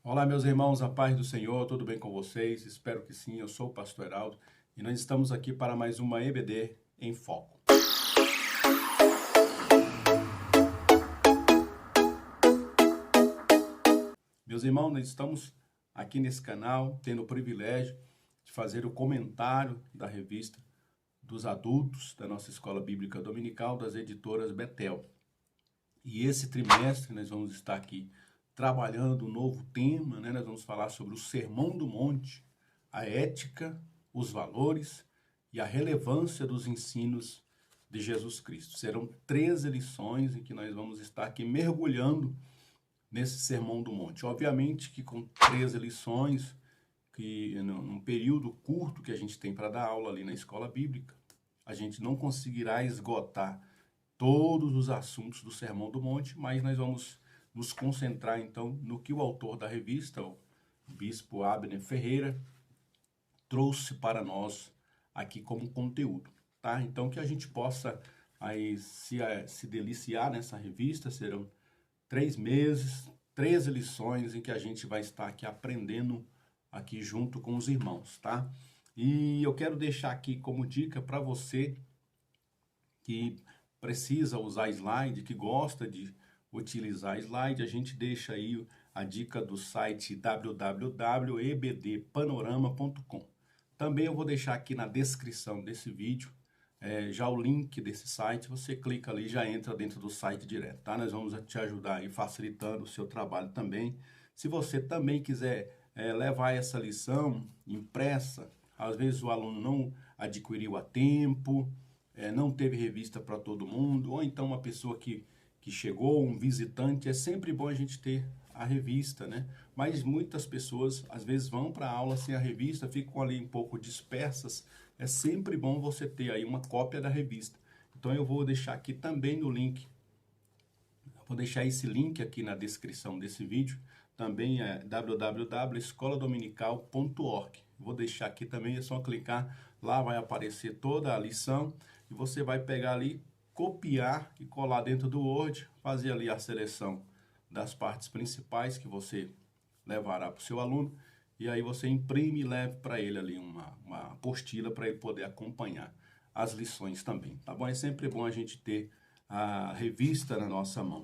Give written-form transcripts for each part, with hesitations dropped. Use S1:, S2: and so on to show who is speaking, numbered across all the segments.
S1: Olá, meus irmãos, a paz do Senhor, tudo bem com vocês? Espero que sim. Eu sou o pastor Heraldo e nós estamos aqui para mais uma EBD em Foco. Meus irmãos, nós estamos aqui nesse canal tendo o privilégio de fazer o comentário da revista dos adultos da nossa Escola Bíblica Dominical das editoras Betel. E esse trimestre nós vamos estar aqui trabalhando um novo tema, né? Nós vamos falar sobre o Sermão do Monte, a ética, os valores e a relevância dos ensinos de Jesus Cristo. Serão 13 lições em que nós vamos estar aqui mergulhando nesse Sermão do Monte. Obviamente que com 13 lições, que num período curto que a gente tem para dar aula ali na escola bíblica, a gente não conseguirá esgotar todos os assuntos do Sermão do Monte, mas nós vamos nos concentrar então no que o autor da revista, o bispo Abner Ferreira, trouxe para nós aqui como conteúdo, tá? Então que a gente possa aí se deliciar nessa revista. Serão 3 meses, 13 lições em que a gente vai estar aqui aprendendo aqui junto com os irmãos, tá? E eu quero deixar aqui como dica para você que precisa usar slide, que gosta de utilizar slide, a gente deixa aí a dica do site www.ebdpanorama.com. Também eu vou deixar aqui na descrição desse vídeo já o link desse site. Você clica ali e já entra dentro do site direto, tá? Nós vamos te ajudar aí facilitando o seu trabalho também. Se você também quiser levar essa lição impressa, às vezes o aluno não adquiriu a tempo, não teve revista para todo mundo, ou então uma pessoa que chegou, um visitante, é sempre bom a gente ter a revista, né? Mas muitas pessoas às vezes vão para a aula sem a revista, ficam ali um pouco dispersas. É sempre bom você ter aí uma cópia da revista. Então eu vou deixar aqui também no link, vou deixar esse link aqui na descrição desse vídeo, também é www.escoladominical.org. Vou deixar aqui também, é só clicar, lá vai aparecer toda a lição e você vai pegar ali, copiar e colar dentro do Word, fazer ali a seleção das partes principais que você levará para o seu aluno, e aí você imprime e leve para ele ali uma apostila para ele poder acompanhar as lições também, tá bom? É sempre bom a gente ter a revista na nossa mão.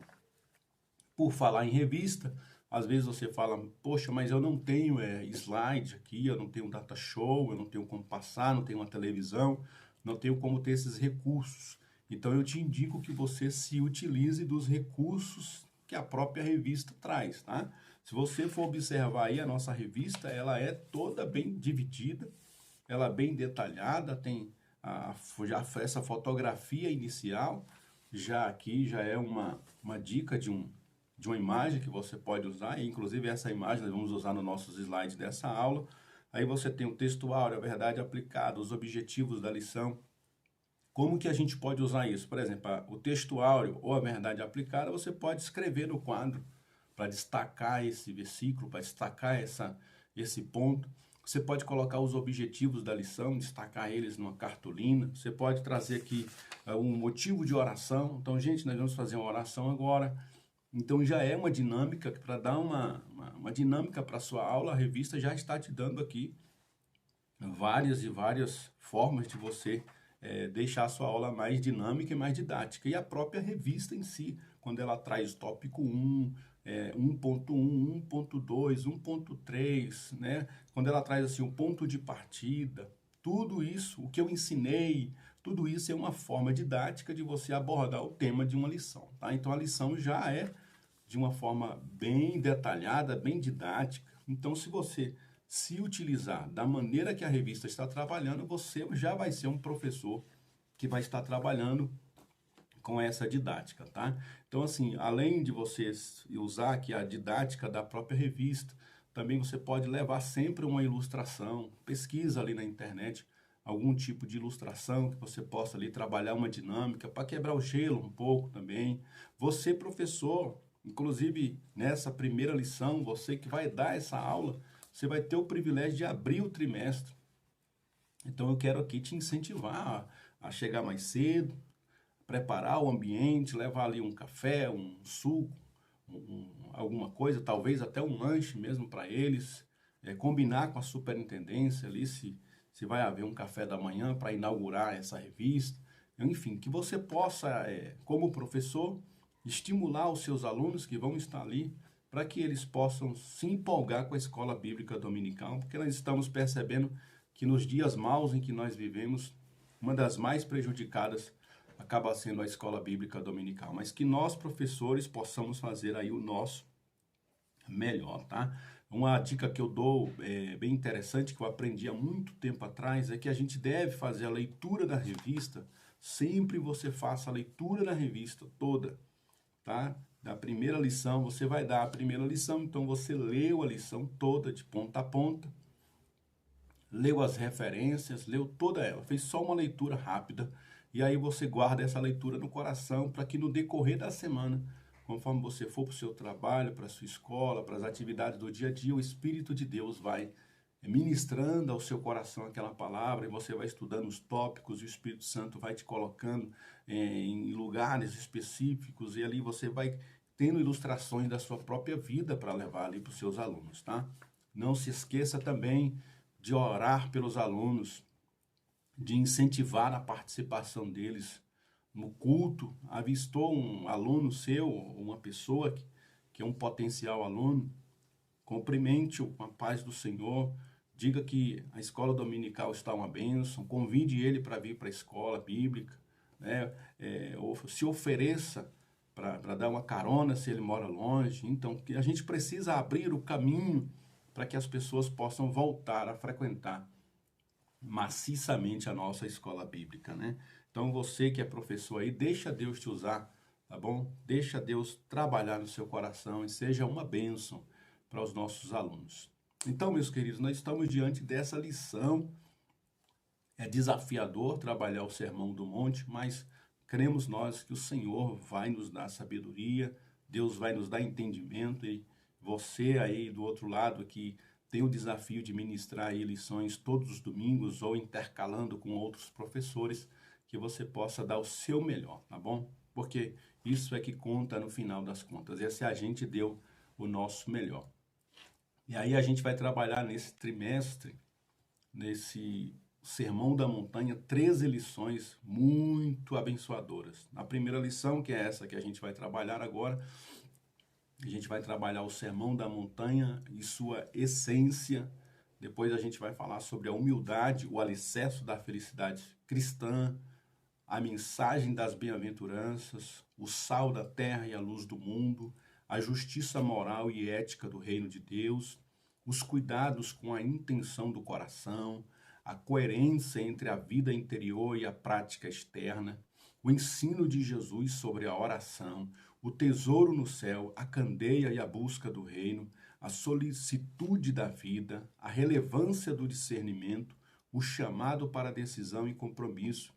S1: Por falar em revista, às vezes você fala, poxa, mas eu não tenho slide aqui, eu não tenho data show, eu não tenho como passar, não tenho uma televisão, não tenho como ter esses recursos. Então eu te indico que você se utilize dos recursos que a própria revista traz, tá? Se você for observar aí a nossa revista, ela é toda bem dividida, ela é bem detalhada, tem já essa fotografia inicial, já aqui já é uma dica de uma imagem que você pode usar, e inclusive essa imagem nós vamos usar nos nossos slides dessa aula. Aí você tem o textuário, a verdade aplicada, os objetivos da lição. Como que a gente pode usar isso? Por exemplo, o textuário ou a verdade aplicada, você pode escrever no quadro para destacar esse versículo, para destacar esse ponto. Você pode colocar os objetivos da lição, destacar eles numa cartolina. Você pode trazer aqui um motivo de oração. Então, gente, nós vamos fazer uma oração agora. Então, já é uma dinâmica, para dar uma dinâmica para a sua aula, a revista já está te dando aqui várias e várias formas de você deixar a sua aula mais dinâmica e mais didática. E a própria revista em si, quando ela traz tópico 1, 1.1, 1.2, 1.3, né? Quando ela traz assim um ponto de partida, tudo isso, o que eu ensinei, tudo isso é uma forma didática de você abordar o tema de uma lição, tá? Então a lição já é de uma forma bem detalhada, bem didática. Então, se você se utilizar da maneira que a revista está trabalhando, você já vai ser um professor que vai estar trabalhando com essa didática, tá? Então, assim, além de você usar aqui a didática da própria revista, também você pode levar sempre uma ilustração, pesquisa ali na internet, algum tipo de ilustração que você possa ali trabalhar uma dinâmica para quebrar o gelo um pouco também. Você, professor, inclusive nessa primeira lição, você que vai dar essa aula, você vai ter o privilégio de abrir o trimestre. Então eu quero aqui te incentivar a chegar mais cedo, preparar o ambiente, levar ali um café, um suco, alguma coisa, talvez até um lanche mesmo para eles, combinar com a superintendência ali se vai haver um café da manhã para inaugurar essa revista. Enfim, que você possa, como professor, estimular os seus alunos que vão estar ali para que eles possam se empolgar com a escola bíblica dominical, porque nós estamos percebendo que nos dias maus em que nós vivemos, uma das mais prejudicadas acaba sendo a escola bíblica dominical, mas que nós, professores, possamos fazer aí o nosso melhor, tá? Uma dica que eu dou, bem interessante, que eu aprendi há muito tempo atrás, é que a gente deve fazer a leitura da revista, sempre você faça a leitura da revista toda, tá? Da primeira lição, você vai dar a primeira lição, então você leu a lição toda, de ponta a ponta, leu as referências, leu toda ela, fez só uma leitura rápida, e aí você guarda essa leitura no coração para que no decorrer da semana, conforme você for para o seu trabalho, para a sua escola, para as atividades do dia a dia, o Espírito de Deus vai ministrando ao seu coração aquela palavra e você vai estudando os tópicos e o Espírito Santo vai te colocando em lugares específicos e ali você vai tendo ilustrações da sua própria vida para levar ali para os seus alunos, tá? Não se esqueça também de orar pelos alunos, de incentivar a participação deles no culto. Avistou um aluno seu, uma pessoa que é um potencial aluno, cumprimente-o com a paz do Senhor, diga que a escola dominical está uma bênção, convide ele para vir para a escola bíblica, né? Se ofereça para dar uma carona se ele mora longe. Então, a gente precisa abrir o caminho para que as pessoas possam voltar a frequentar maciçamente a nossa escola bíblica, né? Então, você que é professor aí, deixa Deus te usar, tá bom? Deixa Deus trabalhar no seu coração e seja uma bênção para os nossos alunos. Então, meus queridos, nós estamos diante dessa lição. É desafiador trabalhar o Sermão do Monte, mas cremos nós que o Senhor vai nos dar sabedoria, Deus vai nos dar entendimento, e você aí do outro lado que tem o desafio de ministrar aí lições todos os domingos ou intercalando com outros professores, que você possa dar o seu melhor, tá bom? Porque isso é que conta no final das contas, é se a gente deu o nosso melhor. E aí a gente vai trabalhar nesse trimestre, nesse Sermão da Montanha, 13 lições muito abençoadoras. A primeira lição, que é essa que a gente vai trabalhar agora, a gente vai trabalhar o Sermão da Montanha e sua essência. Depois a gente vai falar sobre a humildade, o alicerce da felicidade cristã, a mensagem das bem-aventuranças, o sal da terra e a luz do mundo, a justiça moral e ética do reino de Deus, os cuidados com a intenção do coração, a coerência entre a vida interior e a prática externa, o ensino de Jesus sobre a oração, o tesouro no céu, a candeia e a busca do reino, a solicitude da vida, a relevância do discernimento, o chamado para decisão e compromisso.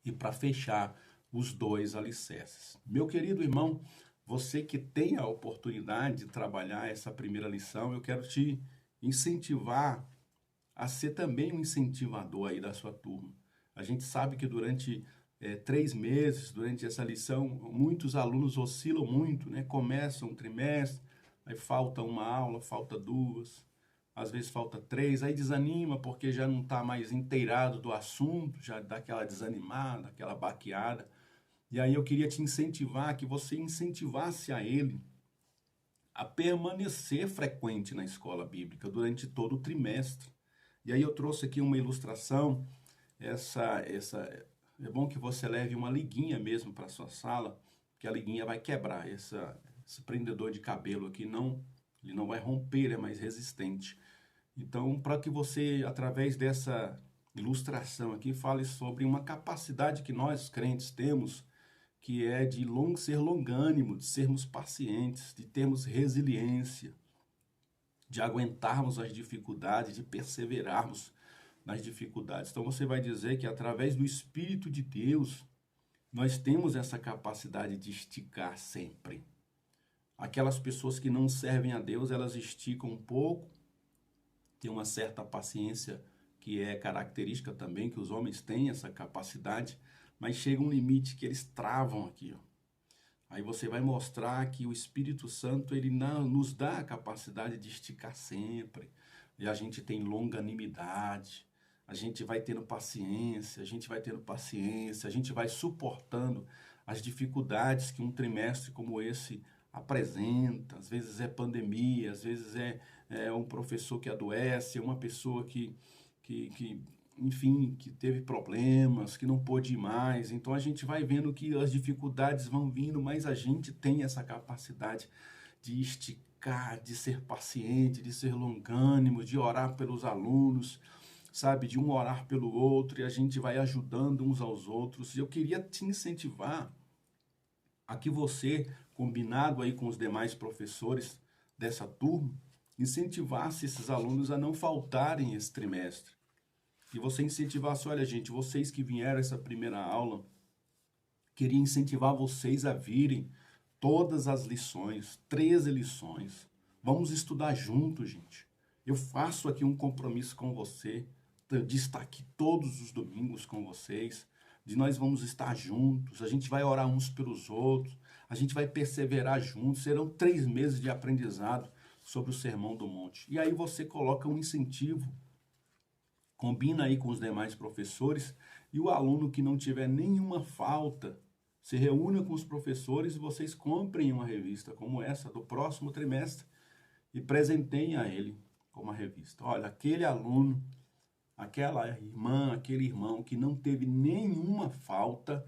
S1: E para fechar, os 2 alicerces. Meu querido irmão, você que tem a oportunidade de trabalhar essa primeira lição, eu quero te incentivar a ser também um incentivador aí da sua turma. A gente sabe que durante 3 meses, durante essa lição, muitos alunos oscilam muito, né? Começam um trimestre, aí falta uma aula, falta 2, às vezes falta 3, aí desanima porque já não está mais inteirado do assunto, já dá aquela desanimada, aquela baqueada. E aí eu queria te incentivar, que você incentivasse a ele a permanecer frequente na escola bíblica durante todo o trimestre. E aí eu trouxe aqui uma ilustração, é bom que você leve uma liguinha mesmo para sua sala, que a liguinha vai quebrar, esse prendedor de cabelo aqui ele não vai romper, é mais resistente. Então, para que você, através dessa ilustração aqui, fale sobre uma capacidade que nós crentes temos, que é de ser longânimo, de sermos pacientes, de termos resiliência, de aguentarmos as dificuldades, de perseverarmos nas dificuldades. Então você vai dizer que através do Espírito de Deus, nós temos essa capacidade de esticar sempre. Aquelas pessoas que não servem a Deus, elas esticam um pouco, tem uma certa paciência que é característica também, que os homens têm essa capacidade, mas chega um limite que eles travam aqui, ó. Aí você vai mostrar que o Espírito Santo, ele não, nos dá a capacidade de esticar sempre. E a gente tem longanimidade, a gente vai tendo paciência, a gente vai suportando as dificuldades que um trimestre como esse apresenta. Às vezes é pandemia, às vezes é um professor que adoece, é uma pessoa que enfim, que teve problemas, que não pôde ir mais. Então a gente vai vendo que as dificuldades vão vindo, mas a gente tem essa capacidade de esticar, de ser paciente, de ser longânimo, de orar pelos alunos, sabe, de um orar pelo outro, e a gente vai ajudando uns aos outros. E eu queria te incentivar a que você, combinado aí com os demais professores dessa turma, incentivasse esses alunos a não faltarem esse trimestre. E você incentivasse, olha gente, vocês que vieram essa primeira aula, queria incentivar vocês a virem todas as lições, 13 lições. Vamos estudar juntos, gente. Eu faço aqui um compromisso com você, de estar aqui todos os domingos com vocês, de nós vamos estar juntos, a gente vai orar uns pelos outros, a gente vai perseverar juntos, serão 3 meses de aprendizado sobre o Sermão do Monte. E aí você coloca um incentivo, combina aí com os demais professores, e o aluno que não tiver nenhuma falta, se reúna com os professores e vocês comprem uma revista como essa do próximo trimestre e presenteiem a ele com uma revista. Olha, aquele aluno, aquela irmã, aquele irmão que não teve nenhuma falta,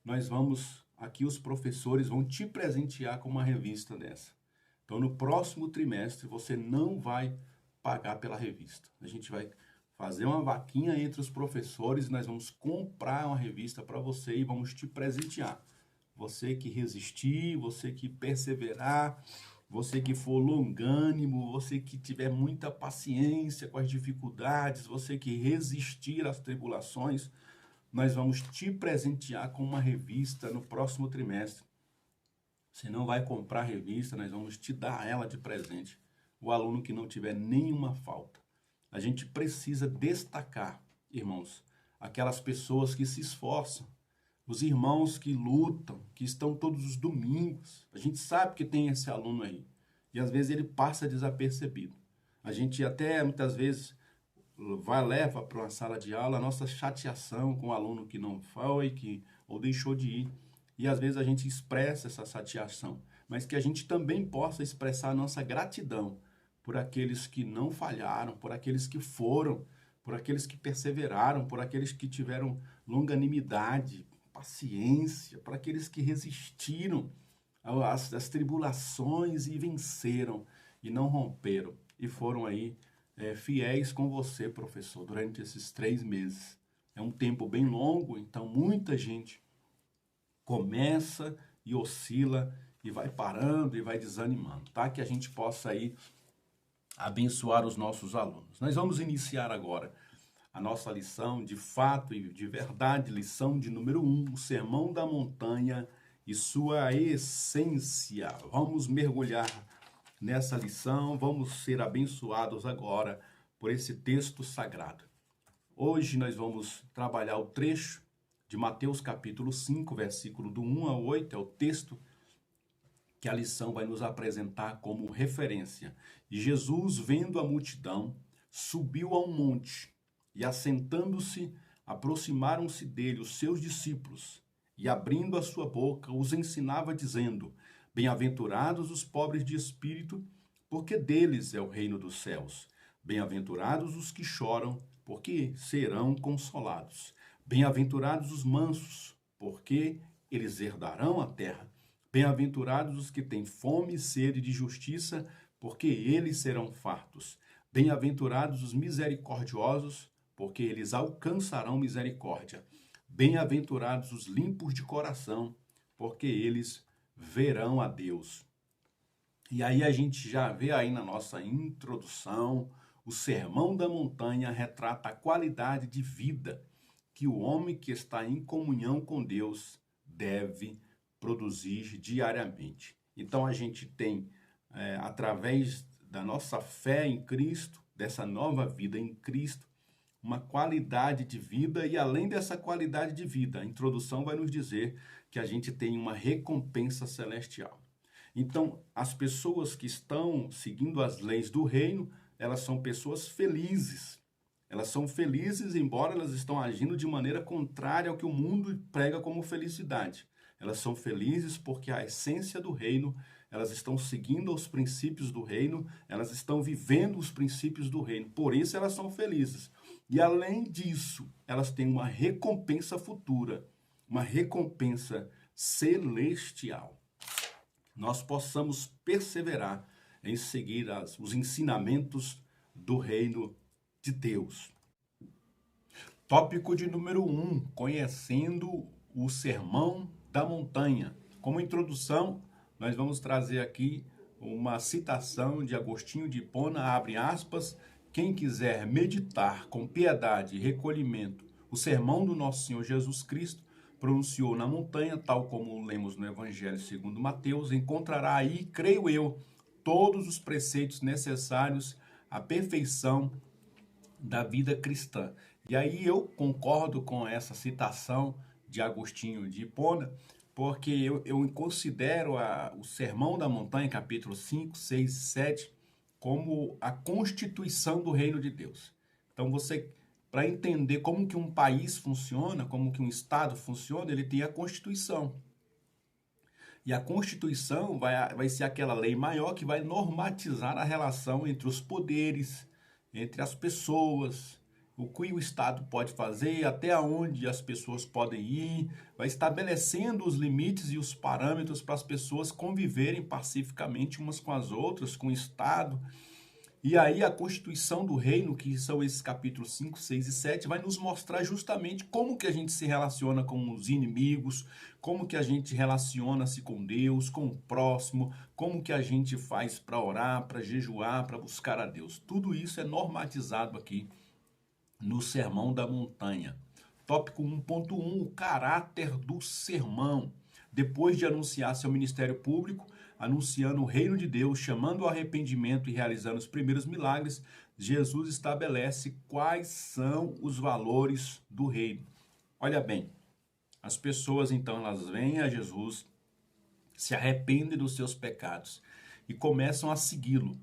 S1: nós vamos, aqui os professores vão te presentear com uma revista dessa. Então, no próximo trimestre, você não vai pagar pela revista. A gente vai fazer uma vaquinha entre os professores e nós vamos comprar uma revista para você e vamos te presentear. Você que resistir, você que perseverar, você que for longânimo, você que tiver muita paciência com as dificuldades, você que resistir às tribulações, nós vamos te presentear com uma revista no próximo trimestre. Você não vai comprar a revista, nós vamos te dar ela de presente. O aluno que não tiver nenhuma falta. A gente precisa destacar, irmãos, aquelas pessoas que se esforçam, os irmãos que lutam, que estão todos os domingos. A gente sabe que tem esse aluno aí, e às vezes ele passa desapercebido. A gente até, muitas vezes, leva para uma sala de aula a nossa chateação com o aluno que não foi, ou deixou de ir. E às vezes a gente expressa essa chateação, mas que a gente também possa expressar a nossa gratidão por aqueles que não falharam, por aqueles que foram, por aqueles que perseveraram, por aqueles que tiveram longanimidade, paciência, por aqueles que resistiram às tribulações e venceram e não romperam e foram aí fiéis com você, professor, durante esses 3 meses. É um tempo bem longo, então muita gente começa e oscila e vai parando e vai desanimando, tá? Que a gente possa aí abençoar os nossos alunos. Nós vamos iniciar agora a nossa lição de fato e de verdade, lição de número 1, o Sermão da Montanha e sua essência. Vamos mergulhar nessa lição, vamos ser abençoados agora por esse texto sagrado. Hoje nós vamos trabalhar o trecho de Mateus capítulo 5, versículo do 1 ao 8, é o texto que a lição vai nos apresentar como referência. E Jesus, vendo a multidão, subiu a um monte, e assentando-se, aproximaram-se dele os seus discípulos, e abrindo a sua boca, os ensinava, dizendo: Bem-aventurados os pobres de espírito, porque deles é o reino dos céus. Bem-aventurados os que choram, porque serão consolados. Bem-aventurados os mansos, porque eles herdarão a terra. Bem-aventurados os que têm fome e sede de justiça, porque eles serão fartos. Bem-aventurados os misericordiosos, porque eles alcançarão misericórdia. Bem-aventurados os limpos de coração, porque eles verão a Deus. E aí a gente já vê aí na nossa introdução, o Sermão da Montanha retrata a qualidade de vida que o homem que está em comunhão com Deus deve produzir diariamente. Então a gente tem, através da nossa fé em Cristo, dessa nova vida em Cristo, uma qualidade de vida, e além dessa qualidade de vida, a introdução vai nos dizer que a gente tem uma recompensa celestial. Então, as pessoas que estão seguindo as leis do reino, elas são pessoas felizes. Elas são felizes, embora elas estão agindo de maneira contrária ao que o mundo prega como felicidade. Elas são felizes porque a essência do reino, elas estão seguindo os princípios do reino, elas estão vivendo os princípios do reino. Por isso elas são felizes. E além disso, elas têm uma recompensa futura, uma recompensa celestial. Nós possamos perseverar em seguir os ensinamentos do reino de Deus. Tópico de número 1, conhecendo o Sermão da Montanha. Como introdução, nós vamos trazer aqui uma citação de Agostinho de Hipona, abre aspas: quem quiser meditar com piedade e recolhimento o sermão do nosso Senhor Jesus Cristo, pronunciou na montanha, tal como lemos no Evangelho segundo Mateus, encontrará aí, creio eu, todos os preceitos necessários à perfeição da vida cristã. E aí eu concordo com essa citação de Agostinho de Hipona, porque eu considero o Sermão da Montanha, capítulo 5, 6 e 7, como a constituição do reino de Deus. Então você, para entender como que um país funciona, como que um estado funciona, ele tem a Constituição. E a Constituição vai ser aquela lei maior que vai normatizar a relação entre os poderes, entre as pessoas, o que o Estado pode fazer, até onde as pessoas podem ir, vai estabelecendo os limites e os parâmetros para as pessoas conviverem pacificamente umas com as outras, com o Estado. E aí a Constituição do Reino, que são esses capítulos 5, 6 e 7, vai nos mostrar justamente como que a gente se relaciona com os inimigos, como que a gente relaciona-se com Deus, com o próximo, como que a gente faz para orar, para jejuar, para buscar a Deus. Tudo isso é normatizado aqui no Sermão da Montanha. Tópico 1.1, o caráter do sermão. Depois de anunciar seu ministério público, anunciando o reino de Deus, chamando ao arrependimento e realizando os primeiros milagres, Jesus estabelece quais são os valores do reino. Olha bem, as pessoas então elas vêm a Jesus, se arrependem dos seus pecados e começam a segui-lo.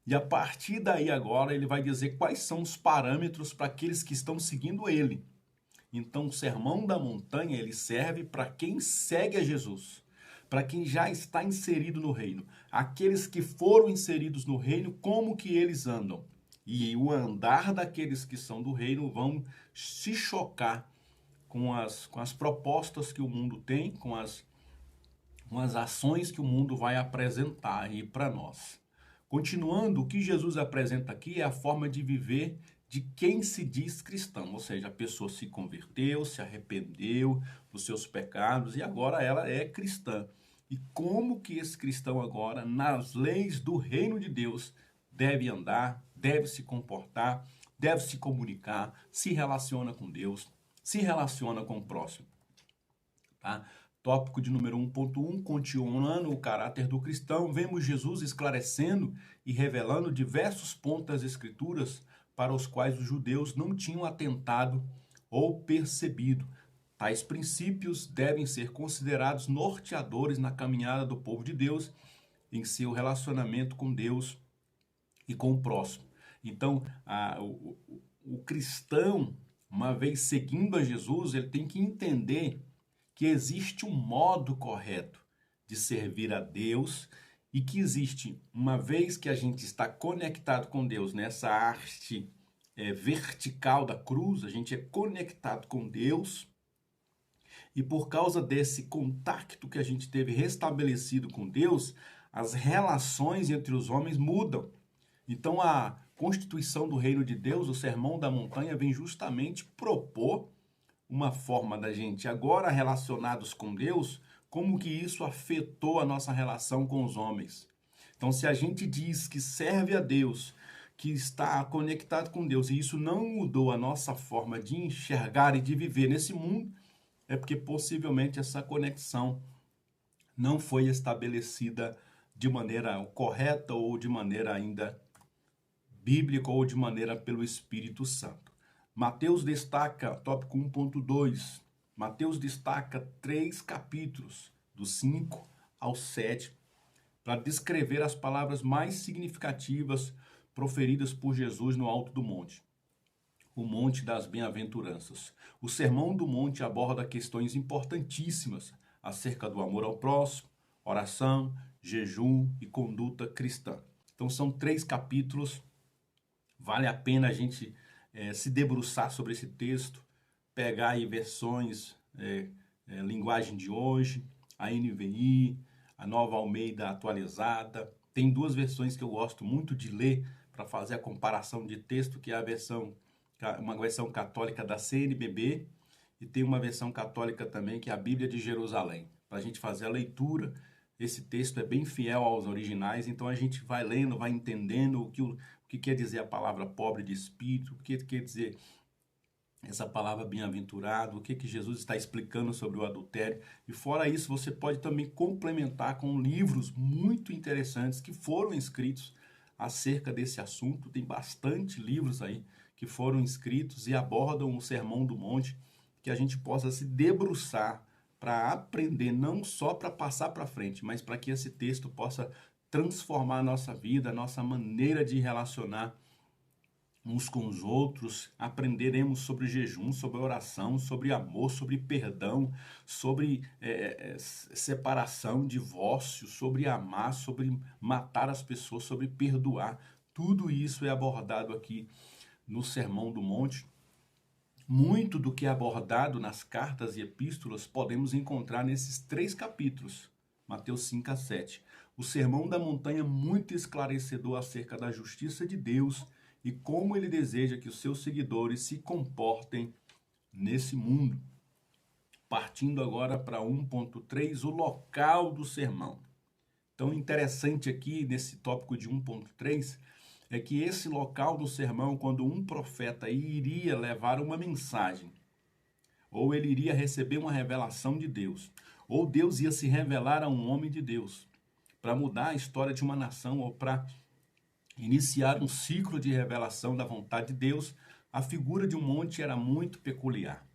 S1: E a partir daí agora ele vai dizer quais são os parâmetros para aqueles que estão seguindo ele. Então o Sermão da Montanha ele serve para quem segue a Jesus, para quem já está inserido no reino. Aqueles que foram inseridos no reino, como que eles andam? E o andar daqueles que são do reino vão se chocar com as propostas que o mundo tem, com as ações que o mundo vai apresentar aí para nós. Continuando, o que Jesus apresenta aqui é a forma de viver de quem se diz cristão, ou seja, a pessoa se converteu, se arrependeu dos seus pecados e agora ela é cristã. E como que esse cristão agora, nas leis do reino de Deus, deve andar, deve se comportar, deve se comunicar, se relaciona com Deus, se relaciona com o próximo. Tá? Tópico de número 1.1, continuando o caráter do cristão, vemos Jesus esclarecendo e revelando diversos pontos das Escrituras para os quais os judeus não tinham atentado ou percebido. Tais princípios devem ser considerados norteadores na caminhada do povo de Deus em seu relacionamento com Deus e com o próximo. Então, o cristão, uma vez seguindo a Jesus, ele tem que entender que existe um modo correto de servir a Deus e que existe, uma vez que a gente está conectado com Deus nessa arte vertical da cruz, a gente é conectado com Deus e por causa desse contato que a gente teve restabelecido com Deus, as relações entre os homens mudam. Então a constituição do reino de Deus, o Sermão da Montanha, vem justamente propor uma forma da gente agora relacionados com Deus, como que isso afetou a nossa relação com os homens. Então, se a gente diz que serve a Deus, que está conectado com Deus, e isso não mudou a nossa forma de enxergar e de viver nesse mundo, é porque possivelmente essa conexão não foi estabelecida de maneira correta ou de maneira ainda bíblica ou de maneira pelo Espírito Santo. Mateus destaca, tópico 1.2, Mateus destaca 3 capítulos, do 5 ao 7, para descrever as palavras mais significativas proferidas por Jesus no Alto do Monte, o Monte das Bem-aventuranças. O Sermão do Monte aborda questões importantíssimas acerca do amor ao próximo, oração, jejum e conduta cristã. Então são 3 capítulos, vale a pena a gente se debruçar sobre esse texto, pegar aí versões, linguagem de hoje, a NVI, a Nova Almeida atualizada. Tem 2 versões que eu gosto muito de ler para fazer a comparação de texto, que é uma versão católica da CNBB e tem uma versão católica também, que é a Bíblia de Jerusalém, para a gente fazer a leitura. Esse texto é bem fiel aos originais, então a gente vai lendo, vai entendendo o que quer dizer a palavra pobre de espírito, o que quer dizer essa palavra bem-aventurado, o que Jesus está explicando sobre o adultério. E fora isso, você pode também complementar com livros muito interessantes que foram escritos acerca desse assunto. Tem bastante livros aí que foram escritos e abordam o Sermão do Monte, que a gente possa se debruçar para aprender, não só para passar para frente, mas para que esse texto possa transformar a nossa vida, a nossa maneira de relacionar uns com os outros. Aprenderemos sobre jejum, sobre oração, sobre amor, sobre perdão, sobre separação, divórcio, sobre amar, sobre matar as pessoas, sobre perdoar. Tudo isso é abordado aqui no Sermão do Monte. Muito do que é abordado nas cartas e epístolas podemos encontrar nesses 3 capítulos, Mateus 5 a 7. O Sermão da Montanha é muito esclarecedor acerca da justiça de Deus e como ele deseja que os seus seguidores se comportem nesse mundo. Partindo agora para 1.3, o local do sermão. Então, interessante aqui nesse tópico de 1.3 é que esse local do sermão, quando um profeta iria levar uma mensagem, ou ele iria receber uma revelação de Deus, ou Deus ia se revelar a um homem de Deus, para mudar a história de uma nação, ou para iniciar um ciclo de revelação da vontade de Deus, a figura de um monte era muito peculiar.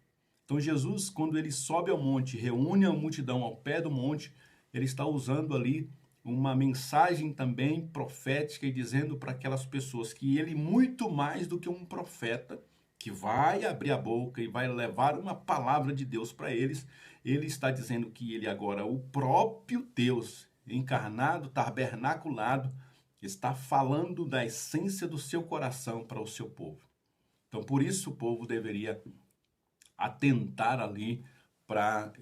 S1: Então Jesus, quando ele sobe ao monte, reúne a multidão ao pé do monte, ele está usando ali uma mensagem também profética e dizendo para aquelas pessoas que ele, muito mais do que um profeta, que vai abrir a boca e vai levar uma palavra de Deus para eles, ele está dizendo que ele agora, o próprio Deus, encarnado, tabernaculado, está falando da essência do seu coração para o seu povo. Então, por isso o povo deveria atentar ali para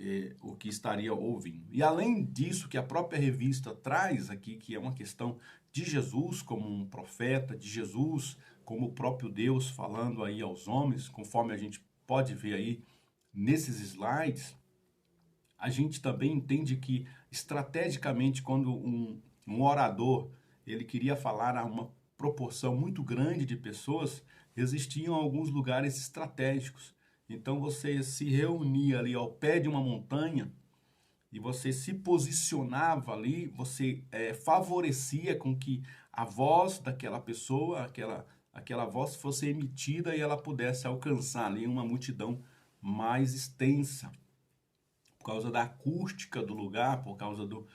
S1: o que estaria ouvindo. E além disso, que a própria revista traz aqui, que é uma questão de Jesus como um profeta, de Jesus como o próprio Deus falando aí aos homens, conforme a gente pode ver aí nesses slides, a gente também entende que estrategicamente, quando um orador ele queria falar a uma proporção muito grande de pessoas, existiam alguns lugares estratégicos. Então você se reunia ali ao pé de uma montanha e você se posicionava ali, você favorecia com que a voz daquela pessoa, aquela voz fosse emitida e ela pudesse alcançar ali uma multidão mais extensa, por causa da acústica do lugar, por causa do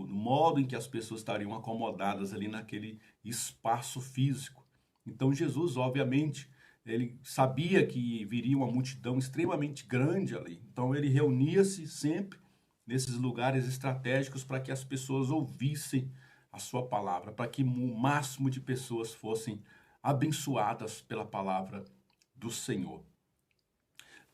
S1: modo em que as pessoas estariam acomodadas ali naquele espaço físico. Então Jesus, obviamente, ele sabia que viria uma multidão extremamente grande ali. Então ele reunia-se sempre nesses lugares estratégicos para que as pessoas ouvissem a sua palavra, para que o máximo de pessoas fossem abençoadas pela palavra do Senhor.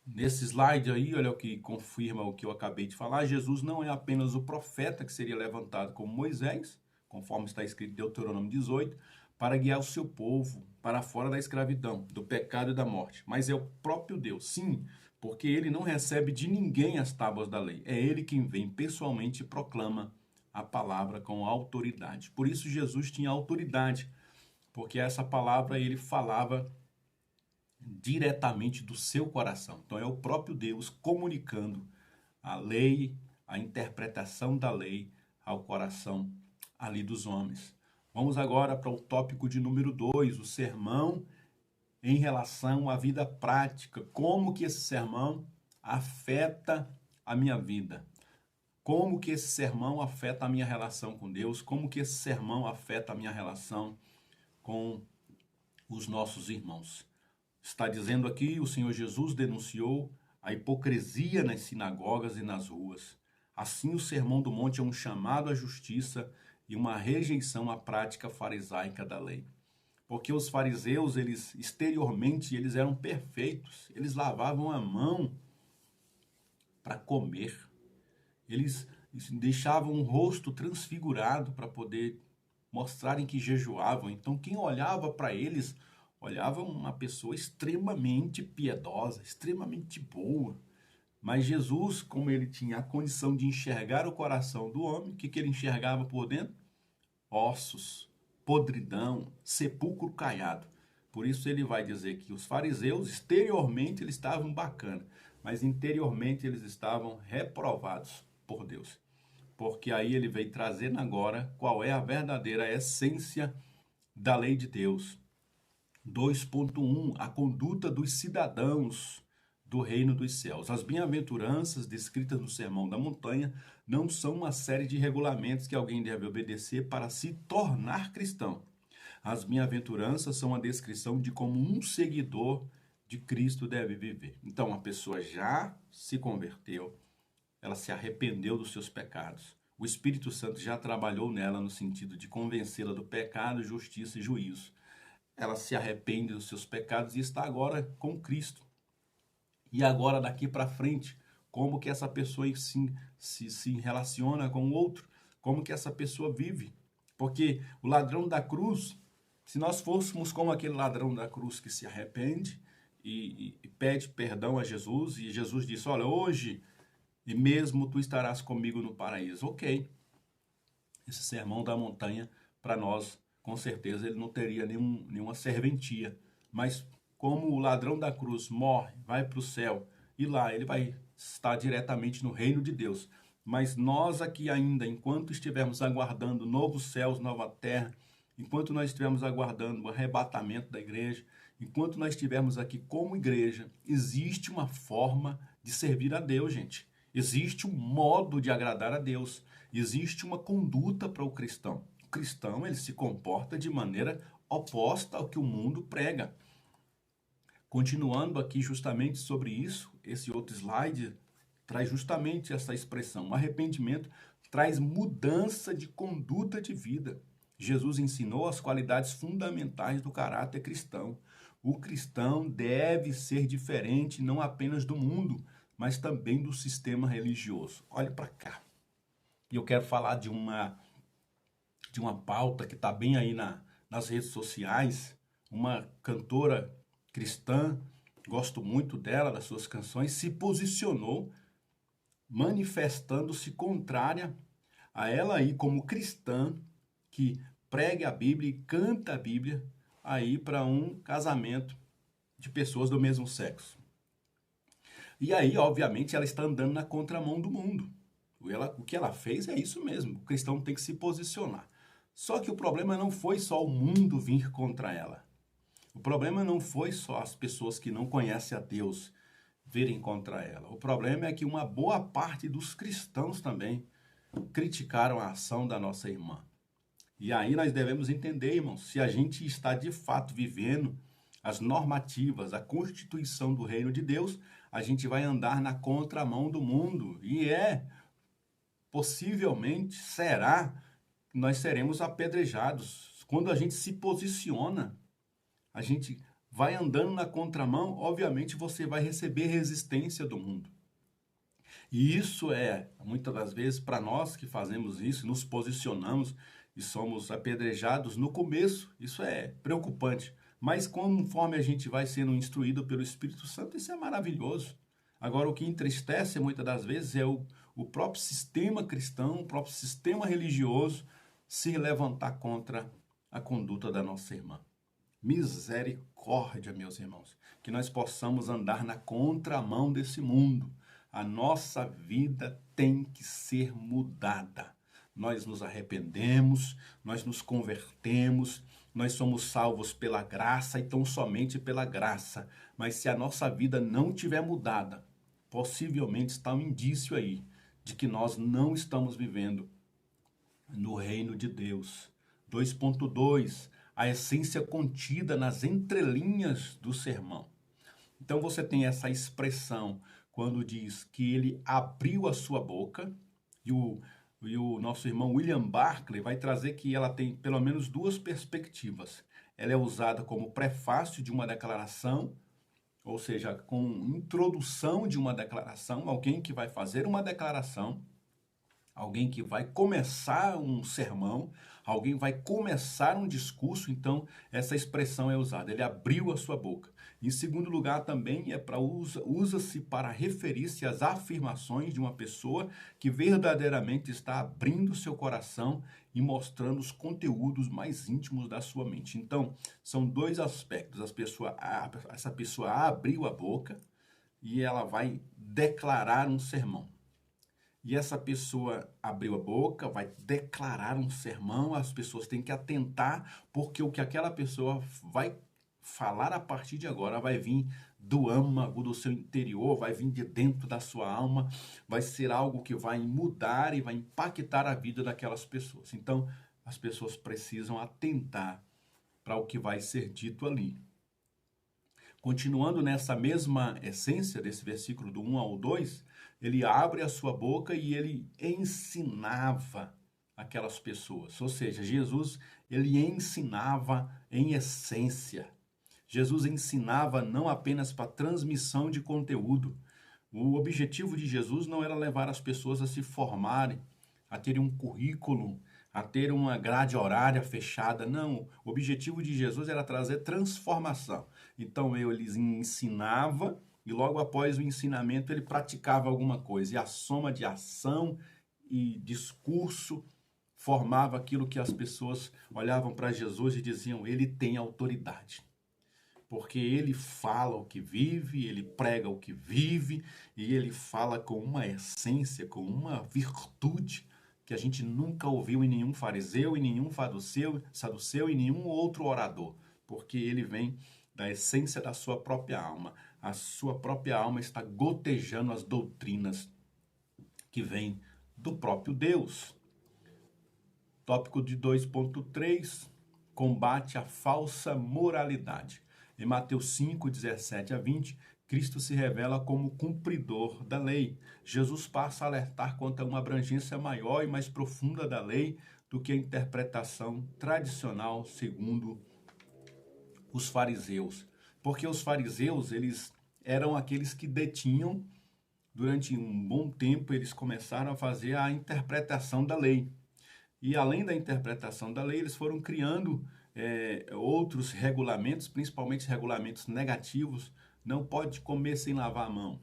S1: Nesse slide aí, olha o que confirma o que eu acabei de falar. Jesus não é apenas o profeta que seria levantado como Moisés, conforme está escrito em Deuteronômio 18, para guiar o seu povo para fora da escravidão, do pecado e da morte. Mas é o próprio Deus, sim, porque ele não recebe de ninguém as tábuas da lei. É ele quem vem pessoalmente e proclama a palavra com autoridade. Por isso Jesus tinha autoridade, porque essa palavra ele falava diretamente do seu coração. Então é o próprio Deus comunicando a lei, a interpretação da lei ao coração ali dos homens. Vamos agora para o tópico de número 2, o sermão em relação à vida prática. Como que esse sermão afeta a minha vida? Como que esse sermão afeta a minha relação com Deus? Como que esse sermão afeta a minha relação com os nossos irmãos? Está dizendo aqui, o Senhor Jesus denunciou a hipocrisia nas sinagogas e nas ruas. Assim, o Sermão do Monte é um chamado à justiça e uma rejeição à prática farisaica da lei. Porque os fariseus, exteriormente, eles eram perfeitos. Eles lavavam a mão para comer. Eles deixavam o rosto transfigurado para poder mostrarem que jejuavam. Então, quem olhava para eles, olhava uma pessoa extremamente piedosa, extremamente boa. Mas Jesus, como ele tinha a condição de enxergar o coração do homem, o que ele enxergava por dentro? Ossos, podridão, sepulcro caiado. Por isso ele vai dizer que os fariseus, exteriormente, eles estavam bacana, mas interiormente eles estavam reprovados por Deus. Porque aí ele veio trazendo agora qual é a verdadeira essência da lei de Deus. 2.1, a conduta dos cidadãos do reino dos céus. As bem-aventuranças descritas no Sermão da Montanha não são uma série de regulamentos que alguém deve obedecer para se tornar cristão. As bem-aventuranças são a descrição de como um seguidor de Cristo deve viver. Então, a pessoa já se converteu, ela se arrependeu dos seus pecados. O Espírito Santo já trabalhou nela no sentido de convencê-la do pecado, justiça e juízo. Ela se arrepende dos seus pecados e está agora com Cristo. E agora, daqui para frente, como que essa pessoa se relaciona com o outro? Como que essa pessoa vive? Porque o ladrão da cruz, se nós fôssemos como aquele ladrão da cruz que se arrepende e pede perdão a Jesus, e Jesus disse, olha, hoje e mesmo tu estarás comigo no paraíso. Ok. Esse sermão da montanha, para nós, com certeza, ele não teria nenhuma serventia. Mas como o ladrão da cruz morre, vai para o céu, e lá ele vai estar diretamente no reino de Deus. Mas nós aqui ainda, enquanto estivermos aguardando novos céus, nova terra, enquanto nós estivermos aguardando o arrebatamento da igreja, enquanto nós estivermos aqui como igreja, existe uma forma de servir a Deus, gente. Existe um modo de agradar a Deus. Existe uma conduta para o cristão. O cristão, ele se comporta de maneira oposta ao que o mundo prega. Continuando aqui justamente sobre isso, esse outro slide traz justamente essa expressão. O arrependimento traz mudança de conduta de vida. Jesus ensinou as qualidades fundamentais do caráter cristão. O cristão deve ser diferente não apenas do mundo, mas também do sistema religioso. Olhe para cá. E eu quero falar de uma pauta que está bem aí nas redes sociais. Uma cantora cristã, gosto muito dela, das suas canções, se posicionou manifestando-se contrária a ela aí como cristã que prega a Bíblia e canta a Bíblia aí para um casamento de pessoas do mesmo sexo. E aí, obviamente, ela está andando na contramão do mundo. O que ela fez é isso mesmo. O cristão tem que se posicionar. Só que o problema não foi só o mundo vir contra ela. O problema não foi só as pessoas que não conhecem a Deus virem contra ela. O problema é que uma boa parte dos cristãos também criticaram a ação da nossa irmã. E aí nós devemos entender, irmãos, se a gente está de fato vivendo as normativas, a constituição do reino de Deus, a gente vai andar na contramão do mundo. E possivelmente, nós seremos apedrejados. Quando a gente se posiciona, a gente vai andando na contramão, obviamente você vai receber resistência do mundo. E isso muitas das vezes, para nós que fazemos isso, nos posicionamos e somos apedrejados no começo, isso é preocupante. Mas conforme a gente vai sendo instruído pelo Espírito Santo, isso é maravilhoso. Agora, o que entristece muitas das vezes é o próprio sistema cristão, o próprio sistema religioso se levantar contra a conduta da nossa irmã. Misericórdia, meus irmãos, que nós possamos andar na contramão desse mundo. A nossa vida tem que ser mudada. Nós nos arrependemos, nós nos convertemos, nós somos salvos pela graça e tão somente pela graça. Mas se a nossa vida não tiver mudada, possivelmente está um indício aí de que nós não estamos vivendo no reino de Deus. 2.2, a essência contida nas entrelinhas do sermão. Então você tem essa expressão quando diz que ele abriu a sua boca, e o nosso irmão William Barclay vai trazer que ela tem pelo menos duas perspectivas. Ela é usada como prefácio de uma declaração, ou seja, com introdução de uma declaração, alguém que vai fazer uma declaração, alguém que vai começar um sermão, alguém vai começar um discurso, então essa expressão é usada. Ele abriu a sua boca. Em segundo lugar, também usa-se para referir-se às afirmações de uma pessoa que verdadeiramente está abrindo seu coração e mostrando os conteúdos mais íntimos da sua mente. Então, são dois aspectos. Essa pessoa abriu a boca e ela vai declarar um sermão. E essa pessoa abriu a boca, vai declarar um sermão, as pessoas têm que atentar, porque o que aquela pessoa vai falar a partir de agora vai vir do âmago do seu interior, vai vir de dentro da sua alma, vai ser algo que vai mudar e vai impactar a vida daquelas pessoas. Então, as pessoas precisam atentar para o que vai ser dito ali. Continuando nessa mesma essência desse versículo do 1 ao 2, ele abre a sua boca e ele ensinava aquelas pessoas. Ou seja, Jesus, ele ensinava em essência. Jesus ensinava não apenas para transmissão de conteúdo. O objetivo de Jesus não era levar as pessoas a se formarem, a terem um currículo, a ter uma grade horária fechada. Não, o objetivo de Jesus era trazer transformação. Então, ele ensinava e logo após o ensinamento ele praticava alguma coisa. E a soma de ação e discurso formava aquilo que as pessoas olhavam para Jesus e diziam, ele tem autoridade. Porque ele fala o que vive, ele prega o que vive, e ele fala com uma essência, com uma virtude que a gente nunca ouviu em nenhum fariseu, em nenhum saduceu, em nenhum outro orador, porque ele vem da essência da sua própria alma. A sua própria alma está gotejando as doutrinas que vêm do próprio Deus. Tópico de 2.3, combate à falsa moralidade. Em Mateus 5, 17 a 20, Cristo se revela como cumpridor da lei. Jesus passa a alertar quanto a uma abrangência maior e mais profunda da lei do que a interpretação tradicional segundo os fariseus. Porque os fariseus, eles eram aqueles que detinham, durante um bom tempo, eles começaram a fazer a interpretação da lei. E além da interpretação da lei, eles foram criando outros regulamentos, principalmente regulamentos negativos. Não pode comer sem lavar a mão.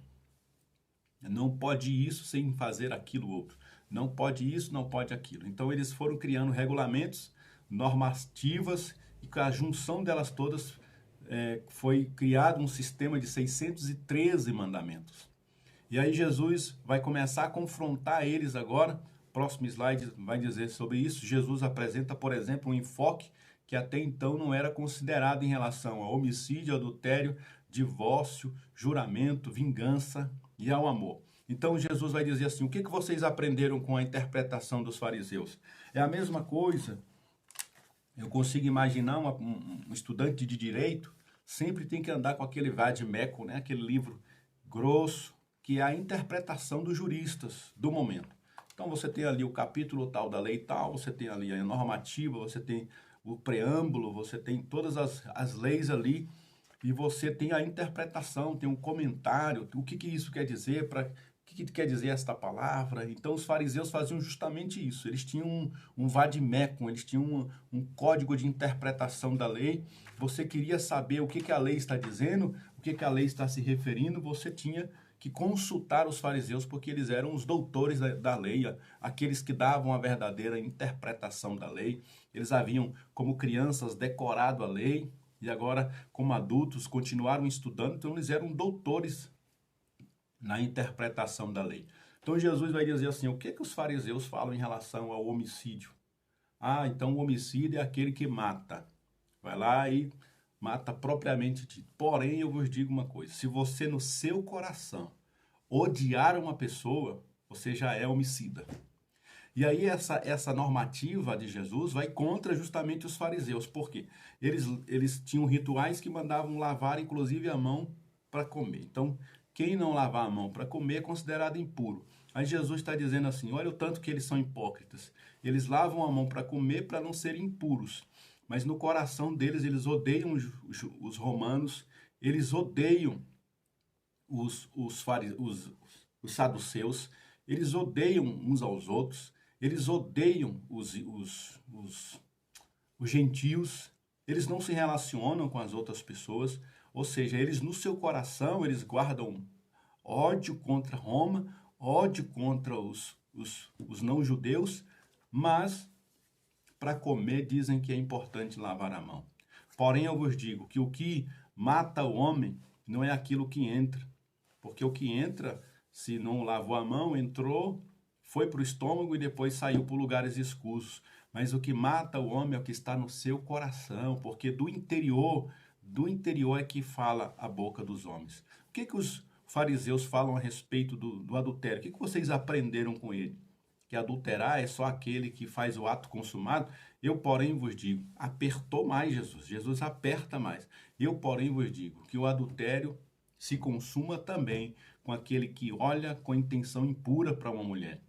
S1: Não pode isso sem fazer aquilo outro. Não pode isso, não pode aquilo. Então eles foram criando regulamentos, normativas, e com a junção delas todas foi criado um sistema de 613 mandamentos. E aí Jesus vai começar a confrontar eles agora. Próximo slide vai dizer sobre isso. Jesus apresenta, por exemplo, um enfoque que até então não era considerado em relação ao homicídio, adultério, divórcio, juramento, vingança e ao amor. Então Jesus vai dizer assim, o que vocês aprenderam com a interpretação dos fariseus? É a mesma coisa. Eu consigo imaginar um estudante de direito sempre tem que andar com aquele vade-mecum, né? Aquele livro grosso, que é a interpretação dos juristas do momento. Então você tem ali o capítulo tal da lei tal, você tem ali a normativa, você tem o preâmbulo, você tem todas as leis ali, e você tem a interpretação, tem um comentário, o que isso quer dizer, o que quer dizer esta palavra. Então os fariseus faziam justamente isso, eles tinham um vade-mecum, eles tinham um código de interpretação da lei. Você queria saber o que a lei está dizendo, o que a lei está se referindo, você tinha que consultar os fariseus, porque eles eram os doutores da lei, aqueles que davam a verdadeira interpretação da lei. Eles haviam, como crianças, decorado a lei, e agora, como adultos, continuaram estudando, então eles eram doutores na interpretação da lei. Então Jesus vai dizer assim, o que os fariseus falam em relação ao homicídio? Ah, então o homicídio é aquele que mata. Vai lá e mata propriamente dito. Porém, eu vos digo uma coisa: se você no seu coração odiar uma pessoa, você já é homicida. E aí essa normativa de Jesus vai contra justamente os fariseus. Por quê? Eles tinham rituais que mandavam lavar inclusive a mão para comer. Então, quem não lavar a mão para comer é considerado impuro. Aí Jesus está dizendo assim, olha o tanto que eles são hipócritas. Eles lavam a mão para comer para não serem impuros. Mas no coração deles, eles odeiam os romanos, eles odeiam os saduceus, eles odeiam uns aos outros, eles odeiam os gentios, eles não se relacionam com as outras pessoas, ou seja, eles no seu coração, eles guardam ódio contra Roma, ódio contra os não-judeus, mas para comer dizem que é importante lavar a mão. Porém, eu vos digo que o que mata o homem não é aquilo que entra, porque o que entra, se não lavou a mão, entrou, foi para o estômago e depois saiu por lugares escusos. Mas o que mata o homem é o que está no seu coração, porque do interior é que fala a boca dos homens. O que os fariseus falam a respeito do adultério? O que vocês aprenderam com ele? Que adulterar é só aquele que faz o ato consumado? Eu, porém, vos digo, apertou mais Jesus. Jesus aperta mais. Eu, porém, vos digo que o adultério se consuma também com aquele que olha com intenção impura para uma mulher.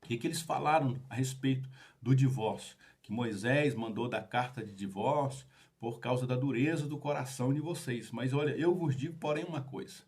S1: O que eles falaram a respeito do divórcio? Que Moisés mandou dar carta de divórcio por causa da dureza do coração de vocês. Mas olha, eu vos digo, porém, uma coisa.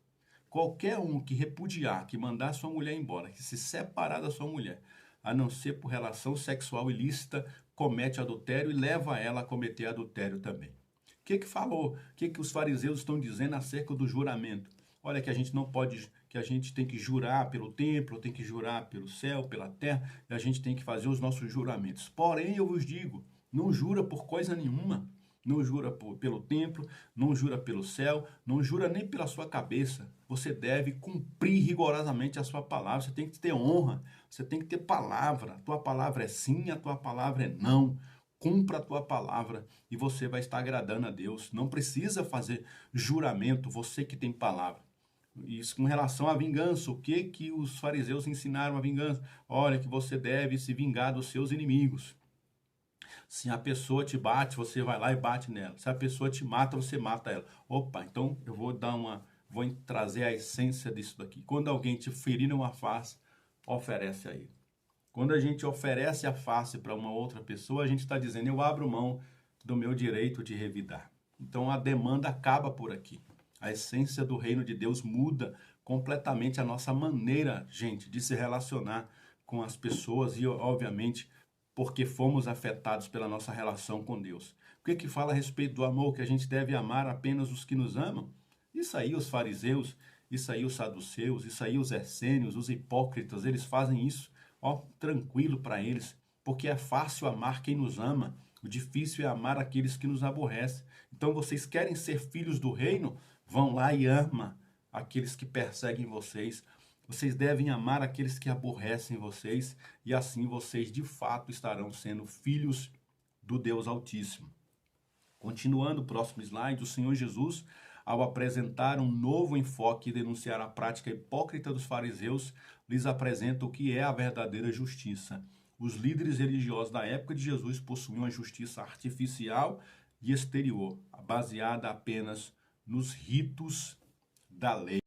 S1: Qualquer um que repudiar, que mandar sua mulher embora, que se separar da sua mulher, a não ser por relação sexual ilícita, comete adultério e leva ela a cometer adultério também. O que falou? O que os fariseus estão dizendo acerca do juramento? Olha, que a gente não pode, que a gente tem que jurar pelo templo, tem que jurar pelo céu, pela terra, e a gente tem que fazer os nossos juramentos. Porém, eu vos digo, não jura por coisa nenhuma. Não jura pelo templo, não jura pelo céu, não jura nem pela sua cabeça. Você deve cumprir rigorosamente a sua palavra. Você tem que ter honra, você tem que ter palavra. A tua palavra é sim, a tua palavra é não. Cumpra a tua palavra e você vai estar agradando a Deus. Não precisa fazer juramento, você que tem palavra. Isso com relação à vingança. O que os fariseus ensinaram a vingança? Olha, que você deve se vingar dos seus inimigos. Se a pessoa te bate, você vai lá e bate nela. Se a pessoa te mata, você mata ela. Opa, então eu vou trazer a essência disso daqui. Quando alguém te ferir uma face, oferece a ele. Quando a gente oferece a face para uma outra pessoa, a gente está dizendo, eu abro mão do meu direito de revidar. Então a demanda acaba por aqui. A essência do reino de Deus muda completamente a nossa maneira, gente, de se relacionar com as pessoas e, obviamente, porque fomos afetados pela nossa relação com Deus. O que fala a respeito do amor, que a gente deve amar apenas os que nos amam? Isso aí os fariseus, isso aí os saduceus, isso aí os essênios, os hipócritas, eles fazem isso, ó, tranquilo para eles, porque é fácil amar quem nos ama, o difícil é amar aqueles que nos aborrecem. Então vocês querem ser filhos do reino? Vão lá e ama aqueles que perseguem vocês. Vocês devem amar aqueles que aborrecem vocês e assim vocês de fato estarão sendo filhos do Deus Altíssimo. Continuando o próximo slide, o Senhor Jesus, ao apresentar um novo enfoque e denunciar a prática hipócrita dos fariseus, lhes apresenta o que é a verdadeira justiça. Os líderes religiosos da época de Jesus possuíam uma justiça artificial e exterior, baseada apenas nos ritos da lei.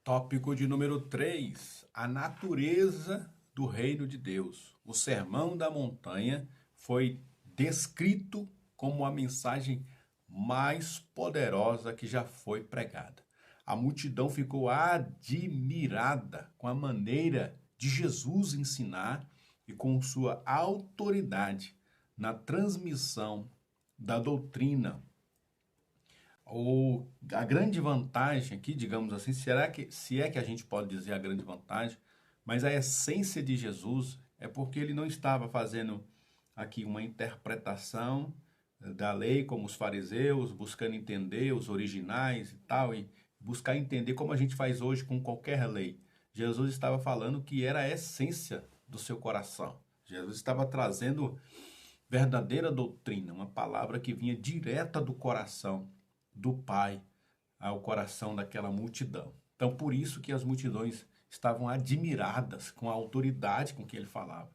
S1: Tópico de número 3, a natureza do reino de Deus. O Sermão da Montanha foi descrito como a mensagem mais poderosa que já foi pregada. A multidão ficou admirada com a maneira de Jesus ensinar e com sua autoridade na transmissão da doutrina. A grande vantagem aqui, digamos assim, se é que a gente pode dizer a grande vantagem, mas a essência de Jesus é porque ele não estava fazendo aqui uma interpretação da lei como os fariseus, buscando entender os originais e tal, e buscar entender como a gente faz hoje com qualquer lei. Jesus estava falando que era a essência do seu coração. Jesus estava trazendo verdadeira doutrina, uma palavra que vinha direta do coração do Pai ao coração daquela multidão. Então, por isso que as multidões estavam admiradas com a autoridade com que ele falava,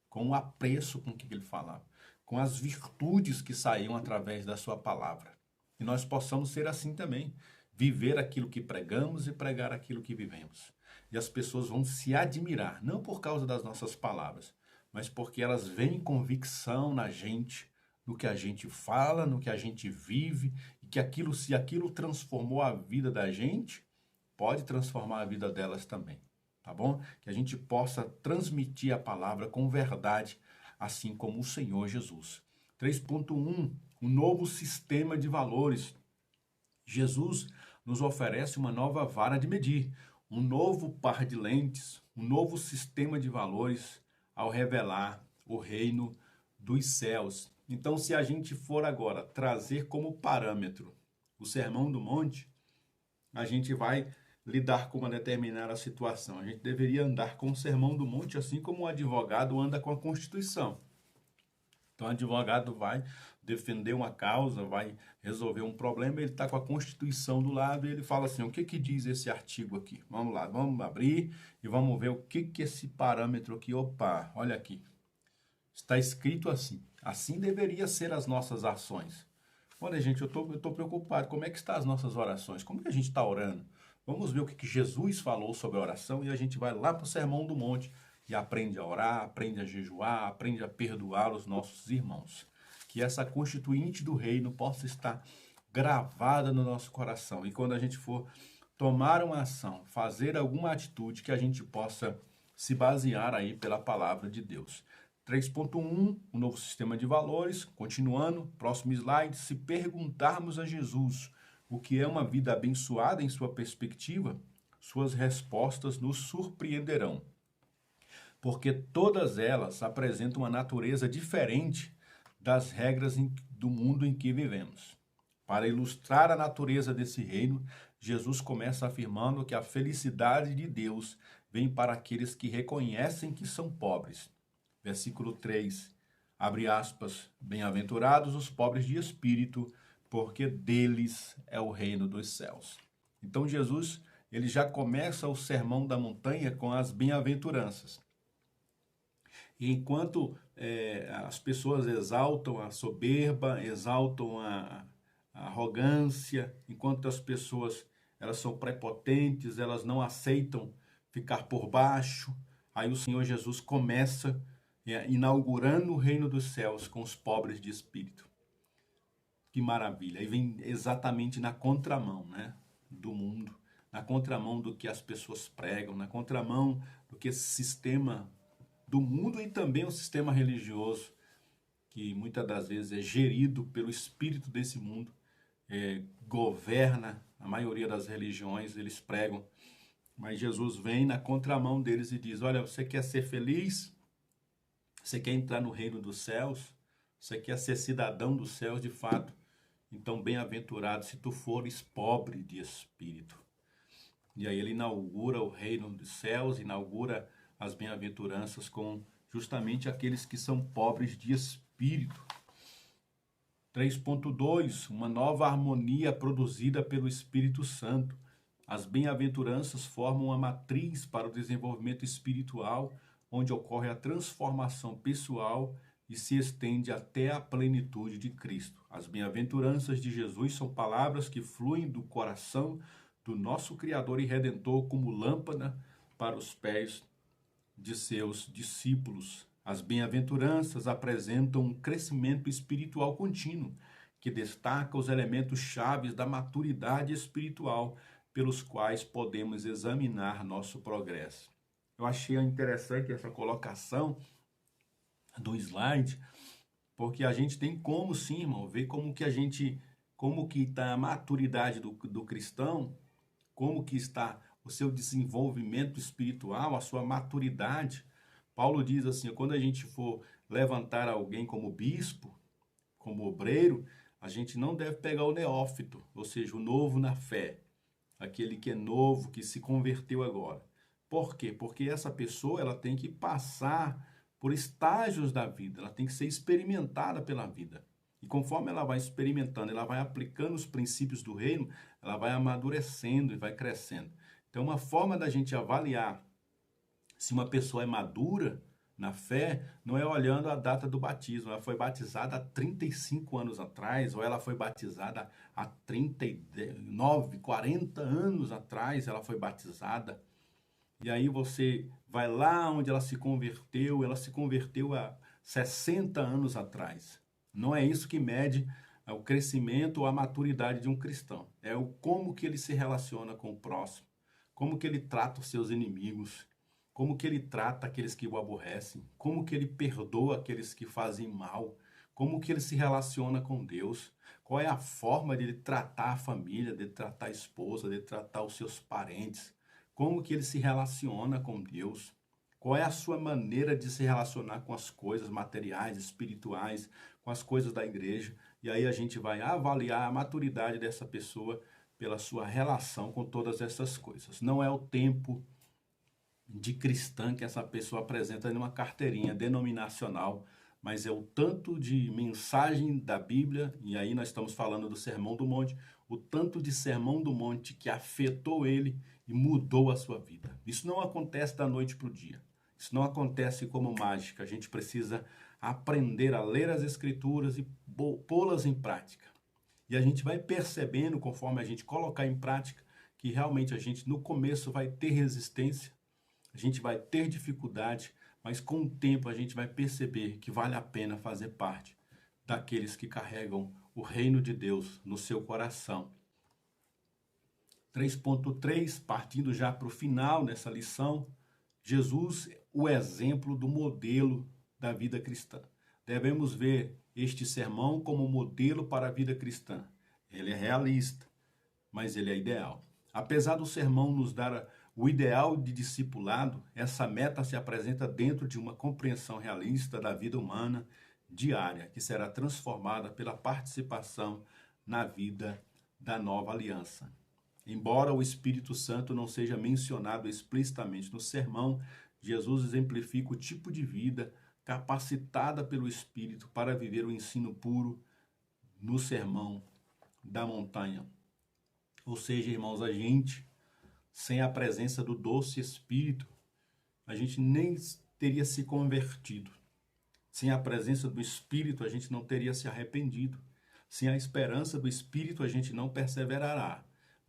S1: com o apreço com que ele falava, com as virtudes que saíam através da sua palavra. E nós possamos ser assim também, viver aquilo que pregamos e pregar aquilo que vivemos. E as pessoas vão se admirar, não por causa das nossas palavras, mas porque elas veem convicção na gente, no que a gente fala, no que a gente vive, e que aquilo, se aquilo transformou a vida da gente, pode transformar a vida delas também, tá bom? Que a gente possa transmitir a palavra com verdade, assim como o Senhor Jesus. 3.1, um novo sistema de valores. Jesus nos oferece uma nova vara de medir, um novo par de lentes, um novo sistema de valores ao revelar o reino dos céus. Então, se a gente for agora trazer como parâmetro o Sermão do Monte, a gente vai lidar com uma determinada situação. A gente deveria andar com o Sermão do Monte assim como um advogado anda com a Constituição. Então, o advogado vai defender uma causa, vai resolver um problema, ele está com a Constituição do lado e ele fala assim, o que que diz esse artigo aqui? Vamos lá, vamos abrir e vamos ver o que que esse parâmetro aqui, opa, olha aqui, está escrito assim, assim deveria ser as nossas ações. Olha, gente, eu tô preocupado, como é que estão as nossas orações? Como que a gente está orando? Vamos ver o que que Jesus falou sobre a oração e a gente vai lá para o Sermão do Monte e aprende a orar, aprende a jejuar, aprende a perdoar os nossos irmãos. Que essa constituinte do reino possa estar gravada no nosso coração. E quando a gente for tomar uma ação, fazer alguma atitude, que a gente possa se basear aí pela palavra de Deus. 3.1, um novo sistema de valores. Continuando, próximo slide. Se perguntarmos a Jesus o que é uma vida abençoada em sua perspectiva, suas respostas nos surpreenderão. Porque todas elas apresentam uma natureza diferente das regras do mundo em que vivemos. Para ilustrar a natureza desse reino, Jesus começa afirmando que a felicidade de Deus vem para aqueles que reconhecem que são pobres. Versículo 3, abre aspas, bem-aventurados os pobres de espírito, porque deles é o reino dos céus. Então Jesus, ele já começa o sermão da montanha com as bem-aventuranças. E enquanto as pessoas exaltam a soberba, exaltam a arrogância, enquanto as pessoas elas são prepotentes, elas não aceitam ficar por baixo, aí o Senhor Jesus começa inaugurando o reino dos céus com os pobres de espírito. Que maravilha! Aí vem exatamente na contramão, né, do mundo, na contramão do que as pessoas pregam, na contramão do que esse sistema do mundo e também o sistema religioso, que muitas das vezes é gerido pelo espírito desse mundo, governa a maioria das religiões, eles pregam, mas Jesus vem na contramão deles e diz, olha, você quer ser feliz? Você quer entrar no reino dos céus? Você quer ser cidadão dos céus de fato? Então, bem-aventurado se tu fores pobre de espírito. E aí ele inaugura o reino dos céus, inaugura as bem-aventuranças com justamente aqueles que são pobres de espírito. 3.2, uma nova harmonia produzida pelo Espírito Santo. As bem-aventuranças formam uma matriz para o desenvolvimento espiritual, onde ocorre a transformação pessoal e se estende até a plenitude de Cristo. As bem-aventuranças de Jesus são palavras que fluem do coração do nosso Criador e Redentor como lâmpada para os pés de seus discípulos. As bem-aventuranças apresentam um crescimento espiritual contínuo, que destaca os elementos chaves da maturidade espiritual pelos quais podemos examinar nosso progresso. Eu achei interessante essa colocação do slide, porque a gente tem como sim, irmão, ver como que está a maturidade do cristão, como que está o seu desenvolvimento espiritual, a sua maturidade. Paulo diz assim, quando a gente for levantar alguém como bispo, como obreiro, a gente não deve pegar o neófito, ou seja, o novo na fé, aquele que é novo, que se converteu agora. Por quê? Porque essa pessoa ela tem que passar por estágios da vida, ela tem que ser experimentada pela vida. E conforme ela vai experimentando, ela vai aplicando os princípios do reino, ela vai amadurecendo e vai crescendo. Então, uma forma da gente avaliar se uma pessoa é madura na fé, não é olhando a data do batismo. Ela foi batizada há 35 anos atrás, ou ela foi batizada há 39, 40 anos atrás, ela foi batizada. E aí você vai lá onde ela se converteu há 60 anos atrás. Não é isso que mede o crescimento ou a maturidade de um cristão. É o como que ele se relaciona com o próximo, como que ele trata os seus inimigos, como que ele trata aqueles que o aborrecem, como que ele perdoa aqueles que fazem mal, como que ele se relaciona com Deus, qual é a forma de ele tratar a família, de tratar a esposa, de tratar os seus parentes, como que ele se relaciona com Deus, qual é a sua maneira de se relacionar com as coisas materiais, espirituais, com as coisas da igreja. E aí a gente vai avaliar a maturidade dessa pessoa pela sua relação com todas essas coisas. Não é o tempo de cristã que essa pessoa apresenta numa carteirinha denominacional, mas é o tanto de mensagem da Bíblia, e aí nós estamos falando do Sermão do Monte, o tanto de Sermão do Monte que afetou ele e mudou a sua vida. Isso não acontece da noite para o dia. Isso não acontece como mágica. A gente precisa aprender a ler as Escrituras e pô-las em prática. E a gente vai percebendo, conforme a gente colocar em prática, que realmente a gente no começo vai ter resistência, a gente vai ter dificuldade, mas com o tempo a gente vai perceber que vale a pena fazer parte daqueles que carregam o reino de Deus no seu coração. 3.3, partindo já para o final nessa lição, Jesus, o exemplo do modelo da vida cristã. Devemos ver este sermão como modelo para a vida cristã. Ele é realista, mas ele é ideal. Apesar do sermão nos dar o ideal de discipulado, essa meta se apresenta dentro de uma compreensão realista da vida humana diária, que será transformada pela participação na vida da nova aliança. Embora o Espírito Santo não seja mencionado explicitamente no sermão, Jesus exemplifica o tipo de vida capacitada pelo Espírito para viver o ensino puro no sermão da montanha. Ou seja, irmãos, a gente, sem a presença do doce Espírito, a gente nem teria se convertido. Sem a presença do Espírito, a gente não teria se arrependido. Sem a esperança do Espírito, a gente não perseverará.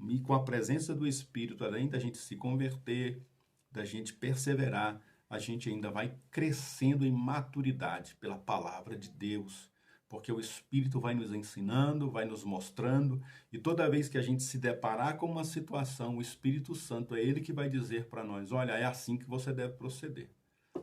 S1: E com a presença do Espírito, além da gente se converter, da gente perseverar, a gente ainda vai crescendo em maturidade pela palavra de Deus. Porque o Espírito vai nos ensinando, vai nos mostrando, e toda vez que a gente se deparar com uma situação, o Espírito Santo é ele que vai dizer para nós, olha, é assim que você deve proceder.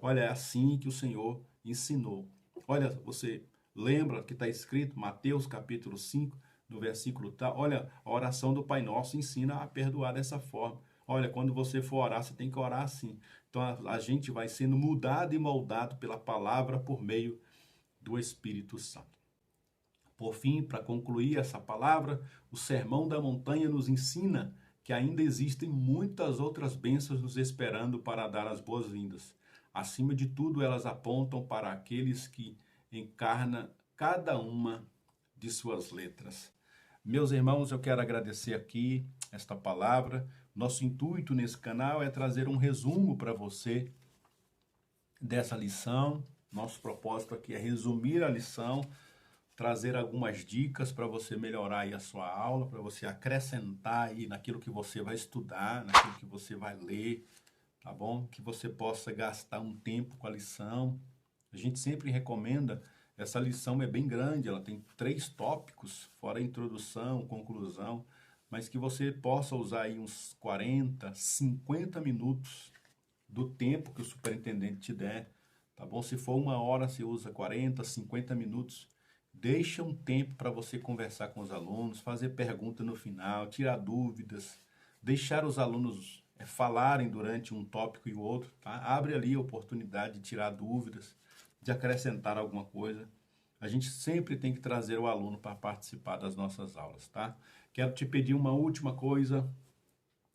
S1: Olha, é assim que o Senhor ensinou. Olha, você lembra que está escrito, Mateus capítulo 5, no versículo tal, olha, a oração do Pai Nosso ensina a perdoar dessa forma. Olha, quando você for orar, você tem que orar assim. Então a gente vai sendo mudado e moldado pela palavra por meio do Espírito Santo. Por fim, para concluir essa palavra, o Sermão da Montanha nos ensina que ainda existem muitas outras bênçãos nos esperando para dar as boas-vindas. Acima de tudo, elas apontam para aqueles que encarnam cada uma de suas letras. Meus irmãos, eu quero agradecer aqui esta palavra. Nosso intuito nesse canal é trazer um resumo para você dessa lição. Nosso propósito aqui é resumir a lição, trazer algumas dicas para você melhorar aí a sua aula, para você acrescentar aí naquilo que você vai estudar, naquilo que você vai ler, tá bom? Que você possa gastar um tempo com a lição. A gente sempre recomenda, essa lição é bem grande, ela tem 3 tópicos, fora a introdução, conclusão, mas que você possa usar aí uns 40, 50 minutos do tempo que o superintendente te der, tá bom? Se for 1 hora, você usa 40, 50 minutos. Deixa um tempo para você conversar com os alunos, fazer pergunta no final, tirar dúvidas, deixar os alunos falarem durante um tópico e o outro, tá? Abre ali a oportunidade de tirar dúvidas, de acrescentar alguma coisa. A gente sempre tem que trazer o aluno para participar das nossas aulas, tá? Quero te pedir uma última coisa.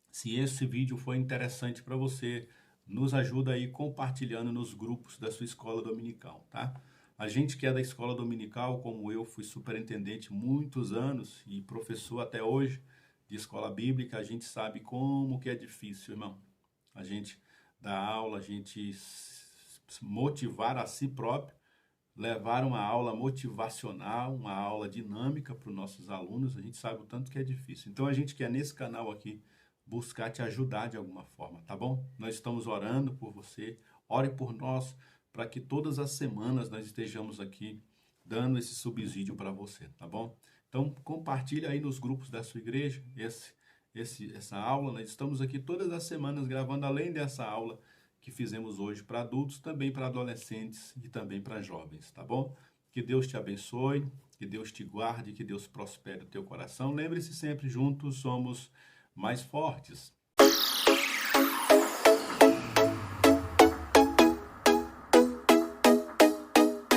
S1: Se esse vídeo foi interessante para você, nos ajuda aí compartilhando nos grupos da sua escola dominical, tá? A gente que é da escola dominical, como eu, fui superintendente muitos anos e professor até hoje de escola bíblica, a gente sabe como que é difícil, irmão. A gente dar aula, a gente motivar a si próprio, levar uma aula motivacional, uma aula dinâmica para os nossos alunos, a gente sabe o tanto que é difícil. Então a gente quer nesse canal aqui buscar te ajudar de alguma forma, tá bom? Nós estamos orando por você, ore por nós, para que todas as semanas nós estejamos aqui dando esse subsídio para você, tá bom? Então compartilha aí nos grupos da sua igreja essa aula. Nós estamos aqui todas as semanas gravando, além dessa aula que fizemos hoje para adultos, também para adolescentes e também para jovens, tá bom? Que Deus te abençoe, que Deus te guarde, que Deus prospere o teu coração. Lembre-se sempre, juntos somos mais fortes.